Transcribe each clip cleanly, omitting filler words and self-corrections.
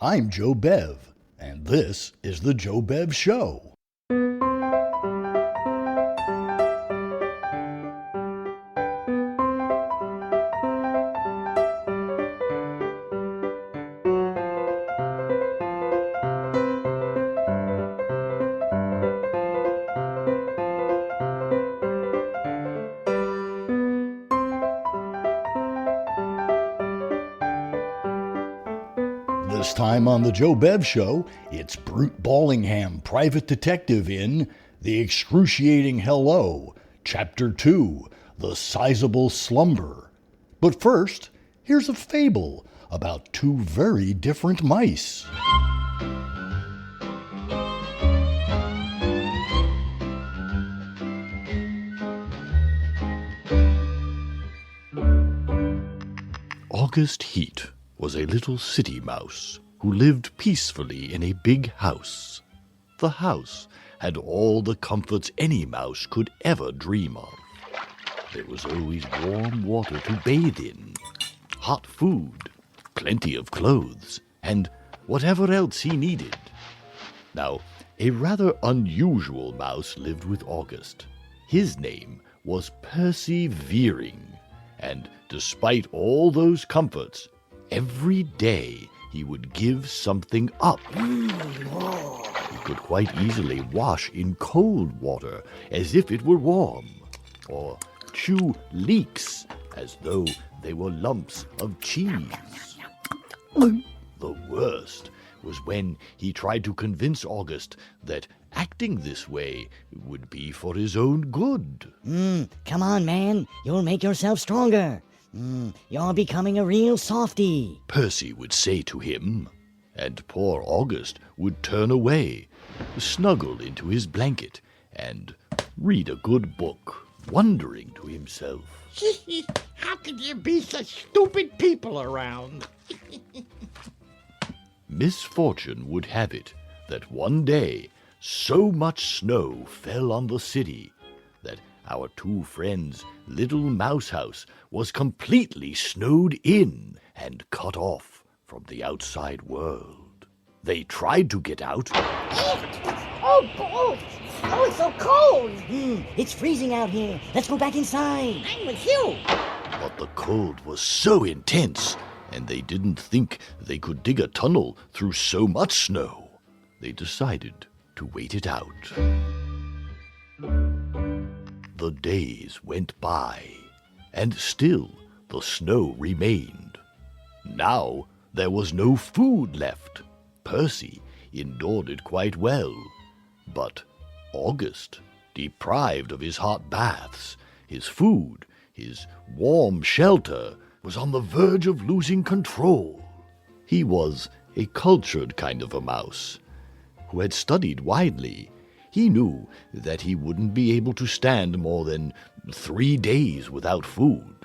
I'm Joe Bev, and this is the Joe Bev Show. This time on the Joe Bev Show, it's Brute Ballingham, private detective in The Excruciating Hello, Chapter 2, The Sizable Slumber. But first, here's a fable about two very different mice. August Heat was a little city mouse who lived peacefully in a big house. The house had all the comforts any mouse could ever dream of. There was always warm water to bathe in, hot food, plenty of clothes, and whatever else he needed. Now, a rather unusual mouse lived with August. His name was Persevering, and despite all those comforts, every day he would give something up. He could quite easily wash in cold water as if it were warm, or chew leeks as though they were lumps of cheese. The worst was when he tried to convince August that acting this way would be for his own good. Come on, man. You'll make yourself stronger. You're becoming a real softy, Percy would say to him, and poor August would turn away, snuggle into his blanket, and read a good book, wondering to himself, How could there be such stupid people around? Misfortune would have it that one day so much snow fell on the city that our two friends' little mouse house was completely snowed in and cut off from the outside world. They tried to get out, Oh, it's so cold. It's freezing out here. Let's go back inside. I'm with you. but the cold was so intense, and they didn't think they could dig a tunnel through so much snow. They decided to wait it out. The days went by, and still the snow remained. Now there was no food left. Percy endured it quite well, but August, deprived of his hot baths, his food, his warm shelter, was on the verge of losing control. He was a cultured kind of a mouse who had studied widely. He knew that he wouldn't be able to stand more than 3 days without food.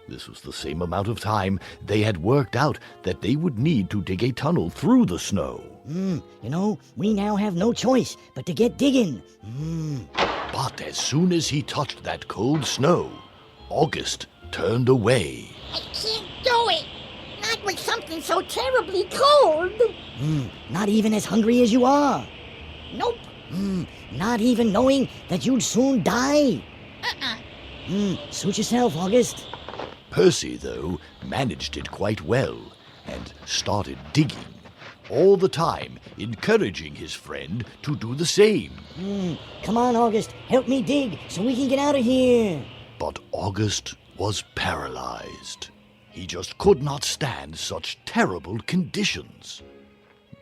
This was the same amount of time they had worked out that they would need to dig a tunnel through the snow. We now have no choice but to get digging. But as soon as he touched that cold snow, August turned away. I can't do it. Not with something so terribly cold. Not even as hungry as you are. Nope. Not even knowing that you'd soon die. Suit yourself, August. Percy, though, managed it quite well and started digging, all the time encouraging his friend to do the same. Come on, August. Help me dig so we can get out of here. But August was paralyzed. He just could not stand such terrible conditions.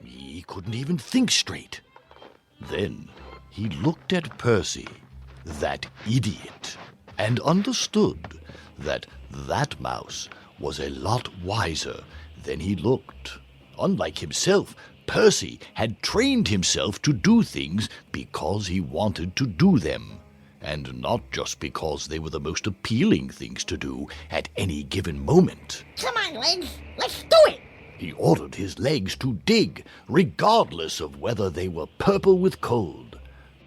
He couldn't even think straight. Then he looked at Percy, that idiot, and understood that that mouse was a lot wiser than he looked. Unlike himself, Percy had trained himself to do things because he wanted to do them, and not just because they were the most appealing things to do at any given moment. Come on, Legs. Let's do it. He ordered his legs to dig, regardless of whether they were purple with cold.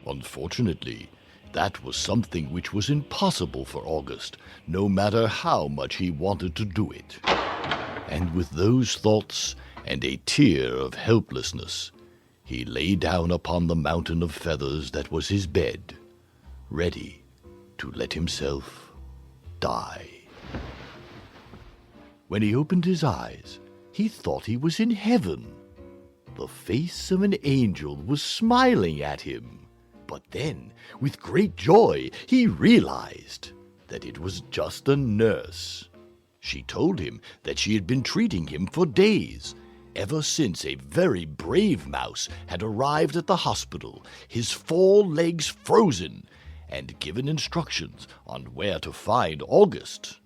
Unfortunately, that was something which was impossible for August, no matter how much he wanted to do it. And with those thoughts and a tear of helplessness, he lay down upon the mountain of feathers that was his bed, ready to let himself die. When he opened his eyes, he thought he was in heaven. The face of an angel was smiling at him. But then, with great joy, he realized that it was just a nurse. She told him that she had been treating him for days, ever since a very brave mouse had arrived at the hospital, his 4 legs frozen, and given instructions on where to find August.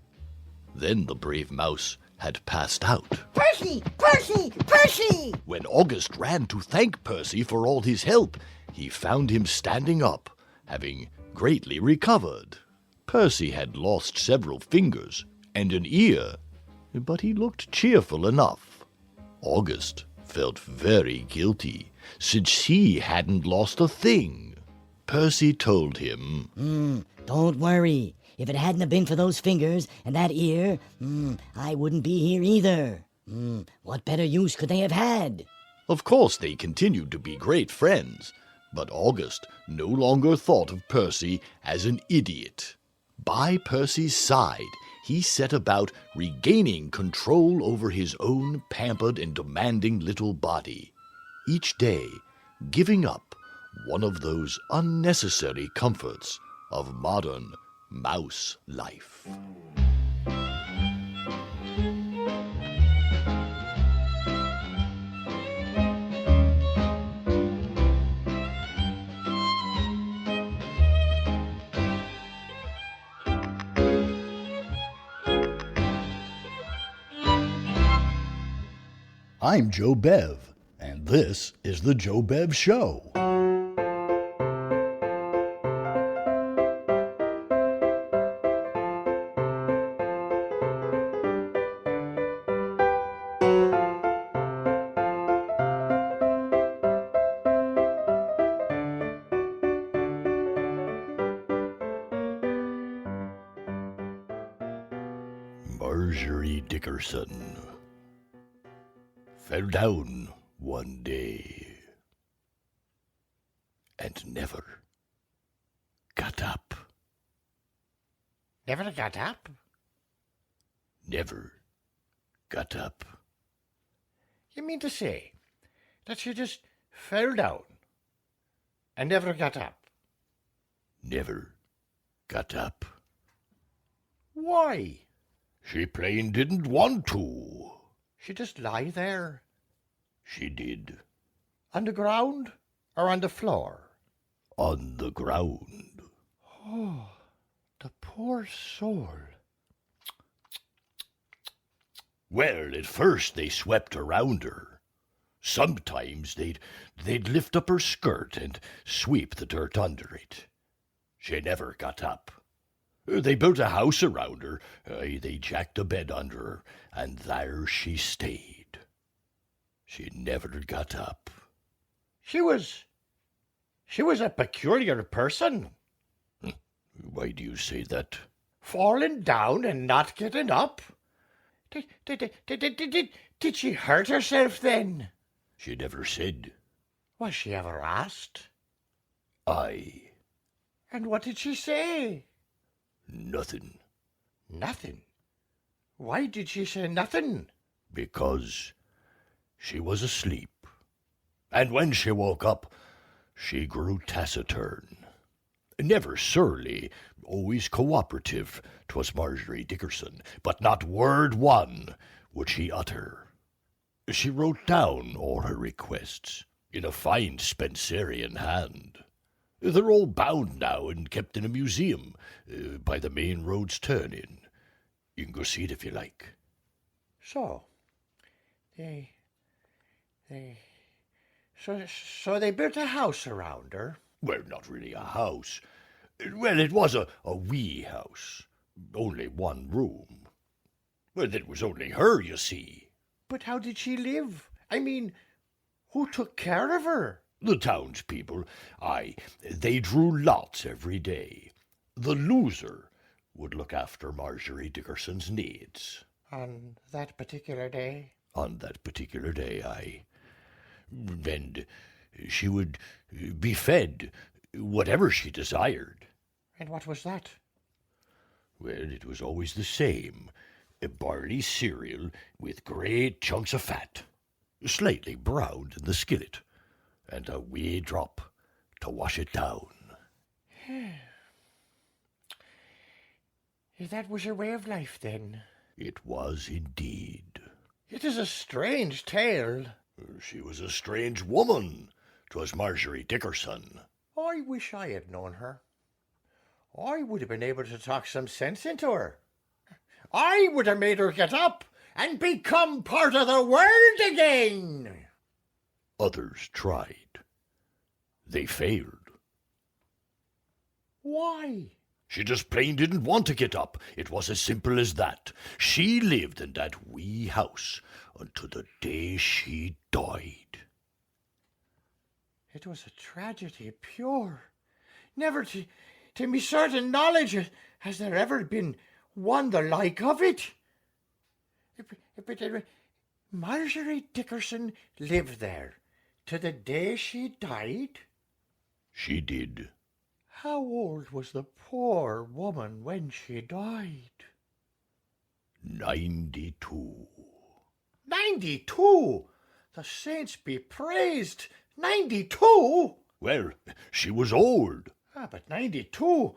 Then the brave mouse had passed out. Percy! Percy! Percy! When August ran to thank Percy for all his help, he found him standing up, having greatly recovered. Percy had lost several fingers and an ear, but he looked cheerful enough. August felt very guilty, since he hadn't lost a thing. Percy told him, Don't worry. If it hadn't have been for those fingers and that ear, I wouldn't be here either. What better use could they have had? Of course they continued to be great friends, but August no longer thought of Percy as an idiot. By Percy's side, he set about regaining control over his own pampered and demanding little body, each day giving up one of those unnecessary comforts of modern mouse life. I'm Joe Bev, and this is the Joe Bev Show. Margery Dickerson fell down one day and never got up. Never got up? Never got up. You mean to say that she just fell down and never got up? Never got up. Why? She plain didn't want to. She just lie there? She did. On the ground or on the floor? On the ground. Oh, the poor soul. Well, at first they swept around her. Sometimes they'd lift up her skirt and sweep the dirt under it. She never got up. They built a house around her, they jacked a bed under her, and there she stayed. She never got up. She was a peculiar person. Why do you say that? Falling down and not getting up? Did she hurt herself then? She never said. Was she ever asked? Aye. And what did she say? Nothing. Nothing? Why did she say nothing? Because she was asleep. And when she woke up, she grew taciturn. Never surly, always cooperative, 'twas Margery Dickerson, but not word one would she utter. She wrote down all her requests in a fine Spencerian hand. They're all bound now and kept in a museum by the main road's turn-in. You can go see it if you like. So they built a house around her? Well, not really a house. Well, it was a wee house. Only one room. Well, it was only her, you see. But how did she live? I mean, who took care of her? The townspeople, aye, they drew lots every day. The loser would look after Margery Dickerson's needs. On that particular day? On that particular day, and she would be fed whatever she desired. And what was that? Well, it was always the same. A barley cereal with great chunks of fat, slightly browned in the skillet, and a wee drop to wash it down. That was her way of life, then? It was indeed. It is a strange tale. She was a strange woman. 'Twas Margery Dickerson. I wish I had known her. I would have been able to talk some sense into her. I would have made her get up and become part of the world again. Others tried. They failed. Why? She just plain didn't want to get up. It was as simple as that. She lived in that wee house until the day she died. It was a tragedy pure. Never to me certain knowledge has there ever been one the like of it. But Margery Dickerson lived there to the day she died? She did. How old was the poor woman when she died? 92. 92? The saints be praised. 92? Well, she was old. But 92?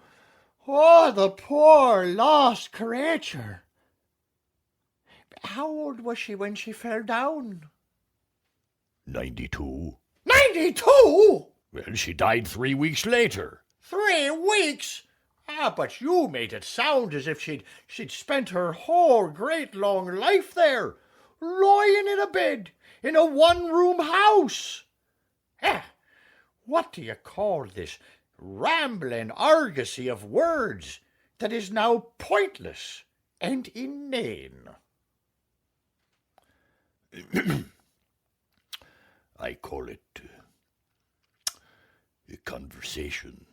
Oh, the poor lost creature. How old was she when she fell down? 92. 92? Well, she died 3 weeks later. 3 weeks? But you made it sound as if she'd spent her whole great long life there, lying in a bed in a one-room house. What do you call this rambling argosy of words that is now pointless and inane? I call it a conversation.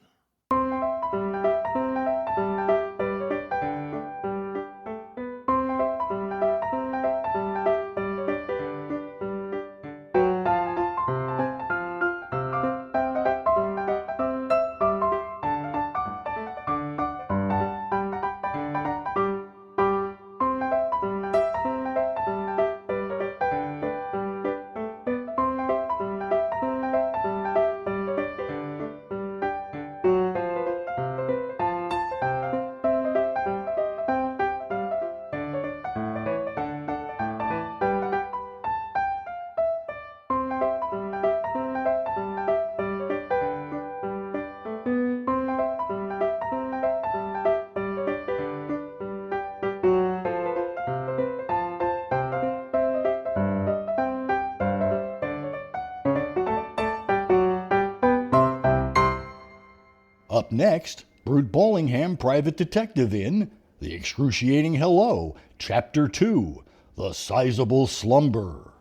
Up next, Brute Ballingham, Private Detective in The Excruciating Hello, Chapter 2, The Sizable Slumber.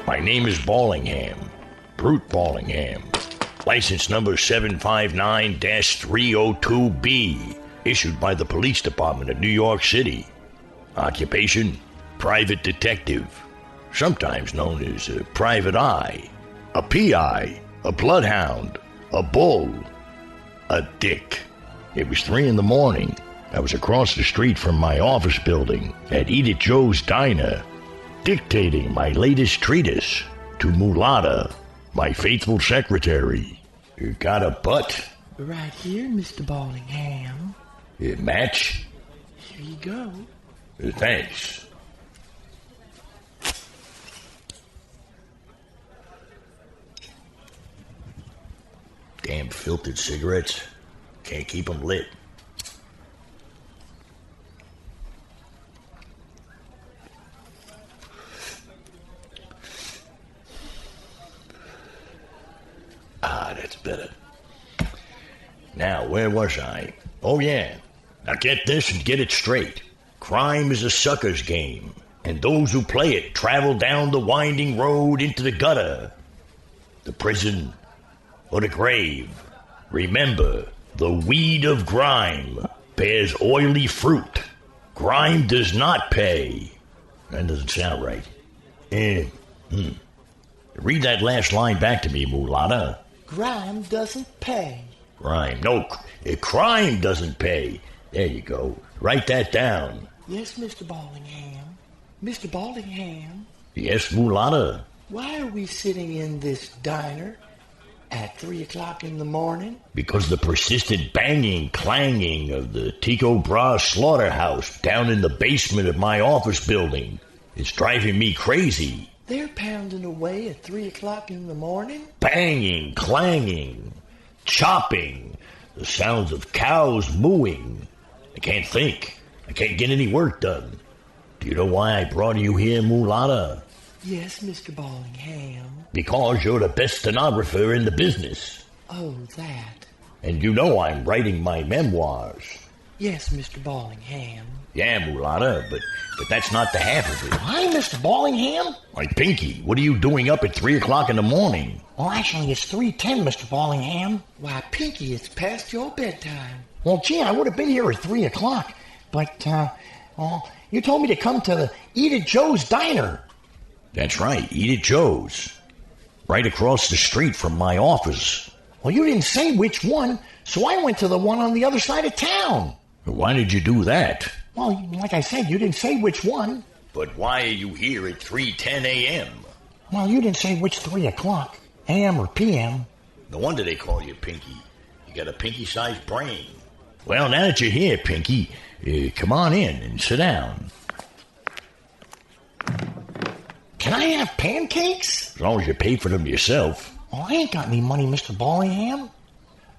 My name is Ballingham, Brute Ballingham. License number 759-302B, issued by the Police Department of New York City. Occupation, private detective, sometimes known as a private eye, a PI, a bloodhound, a bull, a dick. It was 3 a.m. I was across the street from my office building at Eat It Joe's Diner, dictating my latest treatise to Mulata, my faithful secretary. You got a butt? Right here, Mr. Ballingham. Match? Here you go. Thanks. Damn filtered cigarettes. Can't keep them lit. That's better. Now, where was I? Oh, yeah. Now get this and get it straight. Crime is a sucker's game. and those who play it travel down the winding road into the gutter, the prison, or the grave. Remember, the weed of grime bears oily fruit. Grime does not pay. That doesn't sound right. Read that last line back to me, Mulata. Grime doesn't pay. Grime. No, crime doesn't pay. There you go. Write that down. Yes, Mr. Ballingham. Mr. Ballingham, Yes, Mulata. why are we sitting in this diner at 3 o'clock in the morning? Because the persistent banging, clanging of the Tico Bra slaughterhouse down in the basement of my office building is driving me crazy. They're pounding away at 3 o'clock in the morning? Banging, clanging, chopping, the sounds of cows mooing. I can't think. I can't get any work done. Do you know why I brought you here, Mulata? Yes, Mr. Ballingham. Because you're the best stenographer in the business. Oh, that. And you know I'm writing my memoirs. Yes, Mr. Ballingham. Yeah, Mulata, but that's not the half of it. Hi, Mr. Ballingham. Why, Pinky, what are you doing up at 3 o'clock in the morning? Well, actually, it's 3:10, Mr. Ballingham. Why, Pinky, it's past your bedtime. Well, gee, I would have been here at 3 o'clock, but, you told me to come to the Eat at Joe's Diner. That's right, Eat at Joe's. Right across the street from my office. Well, you didn't say which one, so I went to the one on the other side of town. Why did you do that? Well, like I said, you didn't say which one. But why are you here at 3:10 a.m.? Well, you didn't say which 3 o'clock, a.m. or p.m. No wonder they call you Pinky. You got a pinky-sized brain. Well, now that you're here, Pinky, come on in and sit down. Can I have pancakes? As long as you pay for them yourself. Well, I ain't got any money, Mr. Ballingham.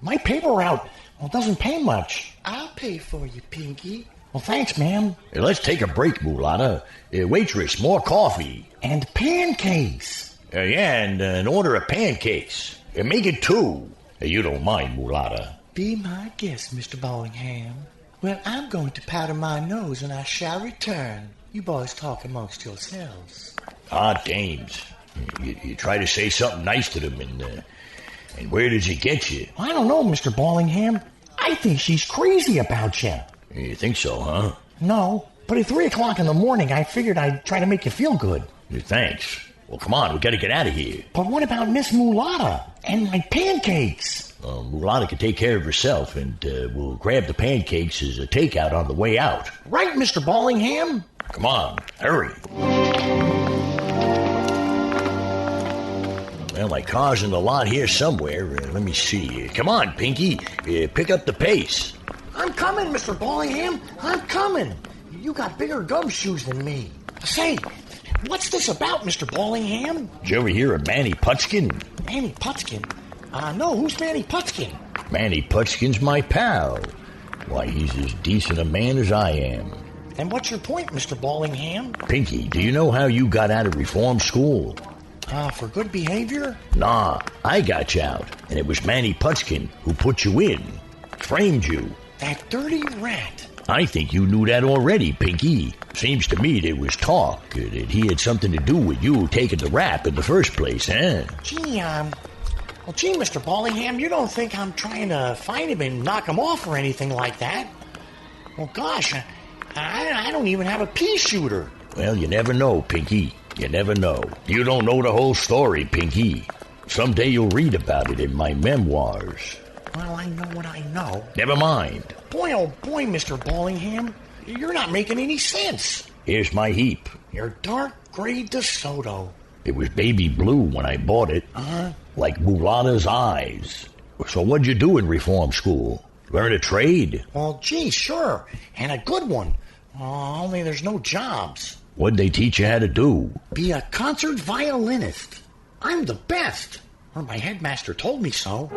My paper route, doesn't pay much. I'll pay for you, Pinky. Well, thanks, ma'am. Hey, let's take a break, Mulata. Waitress, more coffee. And pancakes. Yeah, and an order of pancakes. Make it 2. You don't mind, Mulata. Be my guest, Mr. Ballingham. Well, I'm going to powder my nose and I shall return. You boys talk amongst yourselves. Ah, dames. You try to say something nice to them, and where does it get you? I don't know, Mr. Ballingham. I think she's crazy about you. You think so, huh? No, but at 3 o'clock in the morning, I figured I'd try to make you feel good. Thanks. Well, come on, we gotta get out of here. But what about Miss Mulata and my pancakes? Mulata can take care of herself, and we'll grab the pancakes as a takeout on the way out. Right, Mr. Ballingham? Come on, hurry. Well, my car's in the lot here somewhere. Let me see. Come on, Pinky. Pick up the pace. I'm coming, Mr. Ballingham. I'm coming. You got bigger gumshoes than me. Say, what's this about, Mr. Ballingham? Did you ever hear of Manny Putskin? Manny Putskin? No, who's Manny Putskin? Manny Putskin's my pal. Why, he's as decent a man as I am. And what's your point, Mr. Ballingham? Pinky, do you know how you got out of reform school? For good behavior? Nah, I got you out, and it was Manny Putskin who put you in. Framed you. That dirty rat. I think you knew that already, Pinky. Seems to me there was talk that he had something to do with you taking the rap in the first place, eh? Gee, Mr. Ballingham, you don't think I'm trying to find him and knock him off or anything like that? Well, gosh, I don't even have a pea shooter. Well, you never know, Pinky. You never know. You don't know the whole story, Pinky. Someday you'll read about it in my memoirs. Well, I know what I know. Never mind. Boy, oh boy, Mr. Ballingham, you're not making any sense. Here's my heap. Your dark gray DeSoto. It was baby blue when I bought it. Like Mulata's eyes. So what'd you do in reform school? Learn a trade? Well, gee, sure. And a good one. Only there's no jobs. What'd they teach you how to do? Be a concert violinist. I'm the best. Or my headmaster told me so.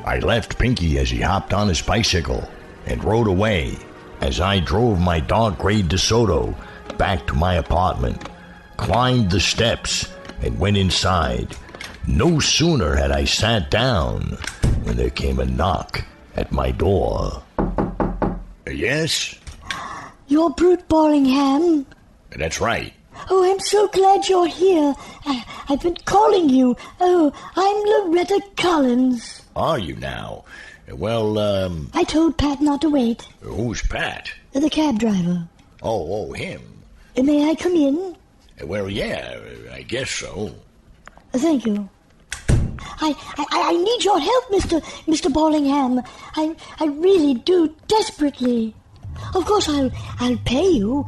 I left Pinky as he hopped on his bicycle and rode away as I drove my dark gray DeSoto back to my apartment, climbed the steps, and went inside. No sooner had I sat down when there came a knock at my door. Yes? You're Brute Ballingham? That's right. Oh, I'm so glad you're here. I've been calling you. Oh, I'm Loretta Collins. Are you now? Well, I told Pat not to wait. who's Pat? The cab driver. Oh, him. May I come in? Well, yeah, I guess so. Thank you. I need your help, Mr. Ballingham. I really do desperately. Of course, I'll pay you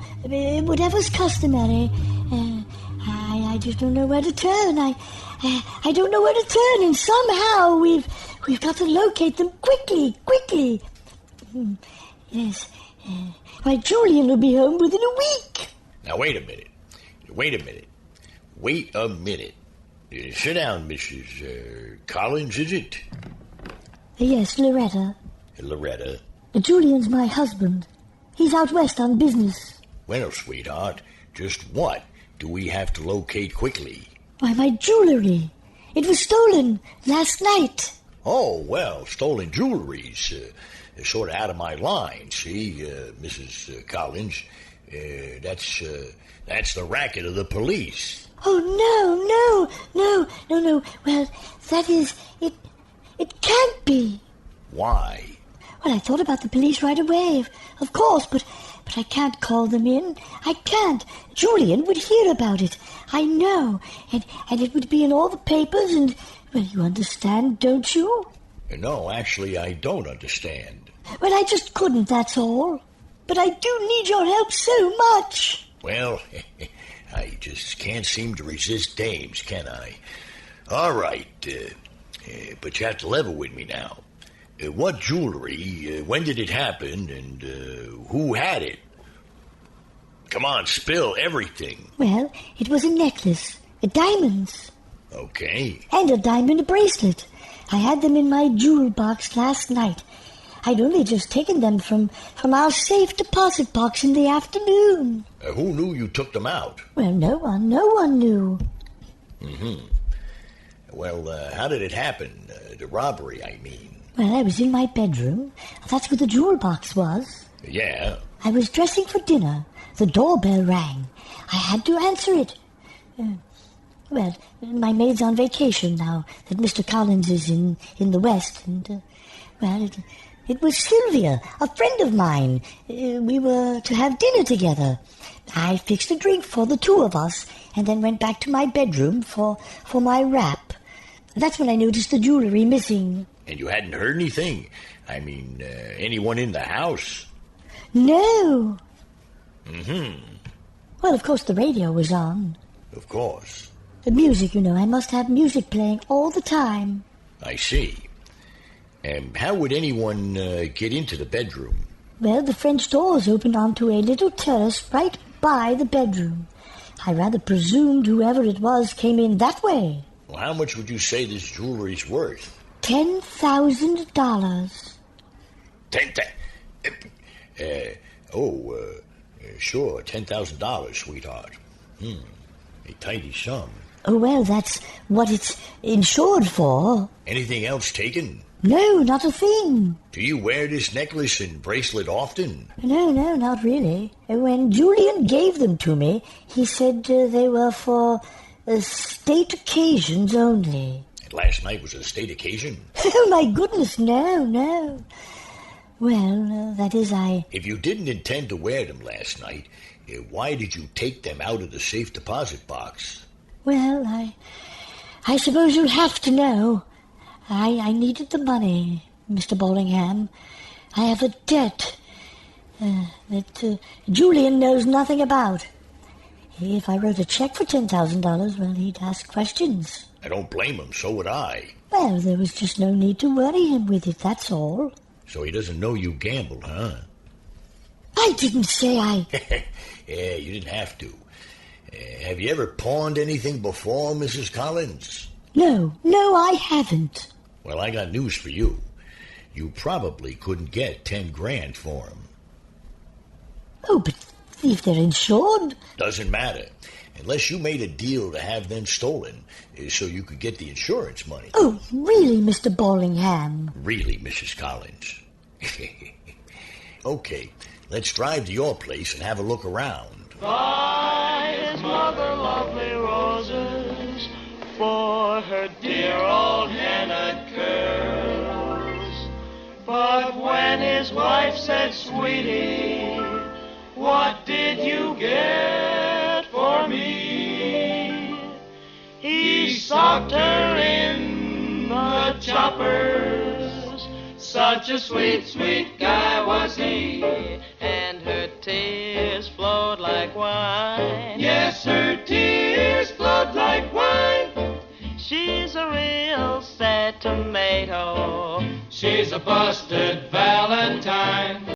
whatever's customary. I just don't know where to turn. I don't know where to turn, and somehow we've got to locate them quickly. Yes. My Julian will be home within a week. Now, wait a minute. Sit down, Mrs. Collins, is it? Yes, Loretta. Loretta. Julian's my husband. He's out west on business. Well, sweetheart, just what do we have to locate quickly? Why, my jewelry. It was stolen last night. Oh, well, stolen jewelry's sort of out of my line, see, Mrs. Collins. That's the racket of the police. Oh, no. Well, that is, it can't be. Why? Well, I thought about the police right away, of course, but I can't call them in. I can't. Julian would hear about it. I know. And it would be in all the papers and, well, you understand, don't you? No, actually, I don't understand. Well, I just couldn't, that's all. But I do need your help so much. Well, I just can't seem to resist dames, can I? All right, but you have to level with me now. What jewelry, when did it happen, and who had it? Come on, spill everything. Well, it was a necklace, diamonds. Okay. And a diamond bracelet. I had them in my jewel box last night. I'd only just taken them from our safe deposit box in the afternoon. Who knew you took them out? Well, no one knew. Mm-hmm. Well, how did it happen? The robbery, I mean. Well, I was in my bedroom. That's where the jewel box was. Yeah. I was dressing for dinner. The doorbell rang. I had to answer it. Well, my maid's on vacation now that Mr. Collins is in the West. And, well, it was Sylvia, a friend of mine. We were to have dinner together. I fixed a drink for the two of us and then went back to my bedroom for my wrap. That's when I noticed the jewelry missing. And you hadn't heard anything? I mean, anyone in the house? No. Mm-hmm. Well, of course, the radio was on. Of course. The music, you know, I must have music playing all the time. I see. And how would anyone get into the bedroom? Well, the French doors opened onto a little terrace right by the bedroom. I rather presumed whoever it was came in that way. Well, how much would you say this jewelry's worth? $10,000. Sure, $10,000, sweetheart. A tidy sum. Oh, well, that's what it's insured for. Anything else taken? No, not a thing. Do you wear this necklace and bracelet often? No, not really. When Julian gave them to me, he said they were for state occasions only. And last night was a state occasion? Oh, my goodness, no. Well, that is, If you didn't intend to wear them last night, why did you take them out of the safe deposit box? Well, I suppose you'll have to know. I needed the money, Mr. Ballingham. I have a debt that Julian knows nothing about. If I wrote a check for $10,000, well, he'd ask questions. I don't blame him, so would I. Well, there was just no need to worry him with it, that's all. So he doesn't know you gambled, huh? I didn't say I... Yeah, you didn't have to. Have you ever pawned anything before, Mrs. Collins? No, I haven't. Well, I got news for you. You probably couldn't get $10,000 for them. Oh, but if they're insured... Doesn't matter. Unless you made a deal to have them stolen so you could get the insurance money. Oh, really, Mr. Ballingham? Really, Mrs. Collins. Okay, Let's drive to your place and have a look around. Buy his mother lovely roses for her dear old henna curls. But when his wife said, "Sweetie, what did you get for me?" he socked her in the choppers. Such a sweet, sweet guy was he, and her tears flowed like wine. Yes, her tears flowed like wine. She's a real sad tomato. She's a busted Valentine.